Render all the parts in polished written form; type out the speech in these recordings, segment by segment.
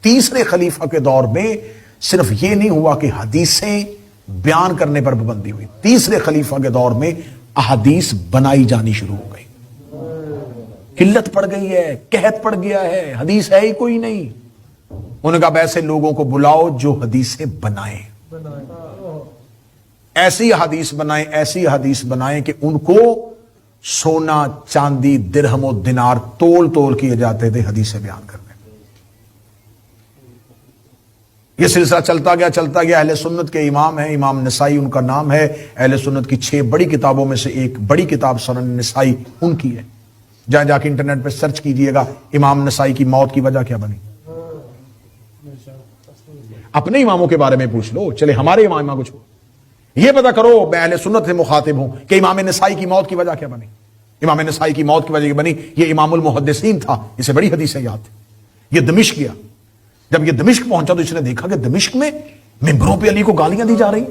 تیسرے خلیفہ کے دور میں صرف یہ نہیں ہوا کہ حدیثیں بیان کرنے پر پابندی ہوئی، تیسرے خلیفہ کے دور میں احادیث بنائی جانی شروع ہو گئی، قلت پڑ گئی ہے، قحط پڑ گیا ہے، حدیث ہے ہی کوئی نہیں۔ انہوں نے کہا ایسے لوگوں کو بلاؤ جو حدیثیں بنائیں، ایسی حدیث بنائیں، ایسی حدیث بنائیں کہ ان کو سونا چاندی درہم و دینار تول تول کیے جاتے تھے حدیثیں بیان کرنے۔ یہ سلسلہ چلتا گیا، اہل سنت کے امام ہیں، امام نسائی ان کا نام ہے، اہل سنت کی 6 بڑی کتابوں میں سے ایک بڑی کتاب سنن نسائی ان کی ہے، جہاں جا کے انٹرنیٹ پہ سرچ کیجئے گا امام نسائی کی موت کی وجہ کیا بنی، اپنے اماموں کے بارے میں پوچھ لو، چلے ہمارے امام کو چھوڑو، یہ پتا کرو میں اہل سنت سے مخاطب ہوں کہ امام نسائی کی موت کی وجہ کیا بنی۔ امام نسائی کی موت کی وجہ کیا بنی؟ یہ امام المحدثین تھا، اسے بڑی حدیثیں یاد تھی، یہ دمشق گیا، جب یہ دمشق پہنچا تو اس نے دیکھا کہ دمشق میں ممبروں پہ علی کو گالیاں دی جا رہی،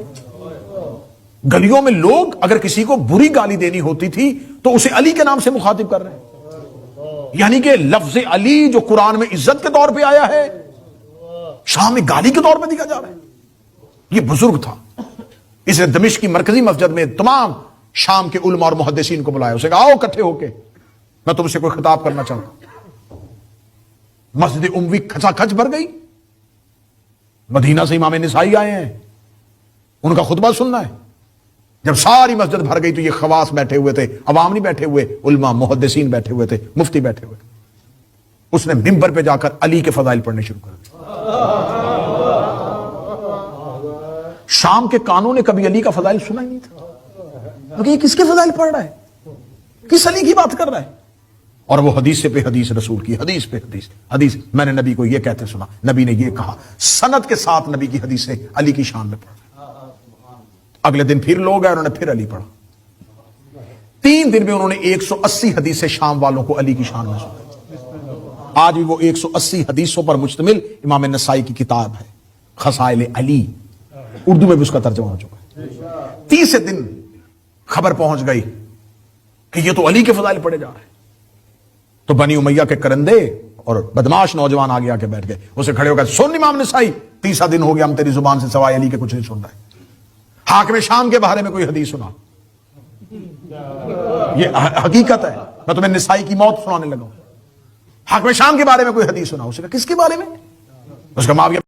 گلیوں میں لوگ اگر کسی کو بری گالی دینی ہوتی تھی تو اسے علی کے نام سے مخاطب کر رہے ہیں، یعنی کہ لفظ علی جو قرآن میں عزت کے طور پہ آیا ہے شام میں گالی کے طور پہ دیا جا رہا ہے۔ یہ بزرگ تھا، اس نے دمشق کی مرکزی مسجد میں تمام شام کے علماء اور محدثین کو بلایا، اسے کہا آؤ اکٹھے ہو کے میں تم سے کوئی خطاب کرنا چاہتا ہوں۔ مسجد اموی کھچا کھچ بھر گئی، مدینہ سے امام نسائی آئے ہیں، ان کا خطبہ سننا ہے۔ جب ساری مسجد بھر گئی تو یہ خواص بیٹھے ہوئے تھے، عوام نہیں بیٹھے ہوئے، علماء محدثین بیٹھے ہوئے تھے، مفتی بیٹھے ہوئے تھے۔ اس نے ممبر پہ جا کر علی کے فضائل پڑھنے شروع کر دیے۔ شام کے کانوں نے کبھی علی کا فضائل سنا ہی نہیں تھا، کیونکہ یہ کس کے فضائل پڑھ رہا ہے، کس علی کی بات کر رہا ہے؟ اور وہ حدیث پہ حدیث رسول کی، حدیث پہ حدیث میں نے نبی کو یہ کہتے سنا، نبی نے یہ کہا، سند کے ساتھ نبی کی حدیثیں علی کی شان میں پڑھ۔ اگلے دن پھر لوگ آئے، انہوں نے پھر علی پڑھا، 3 دن میں انہوں نے 180 حدیثیں شام والوں کو علی کی شان میں سنا۔ آج بھی وہ 180 حدیثوں پر مشتمل امام نسائی کی کتاب ہے خصائل علی، اردو میں بھی اس کا ترجمہ ہو چکا ہے۔ 30 دن خبر پہنچ گئی کہ یہ تو علی کے فضائل پڑھے جا رہے ہیں، تو بنی امیہ کے کرندے اور بدماش نوجوان آگے آ کے بیٹھ گئے، اسے کھڑے ہو گئے، سن امام نسائی 30 دن ہو گیا ہم تیری زبان سے سوائے علی کے کچھ نہیں سن رہے، حاکم شام کے بارے میں کوئی حدیث سنا، یہ حقیقت ہے، میں تمہیں نسائی کی موت سنانے لگا ہوں، حاکم شام کے بارے میں کوئی حدیث سنا، اسے کہا کس کے بارے میں؟ اس کا معاویہ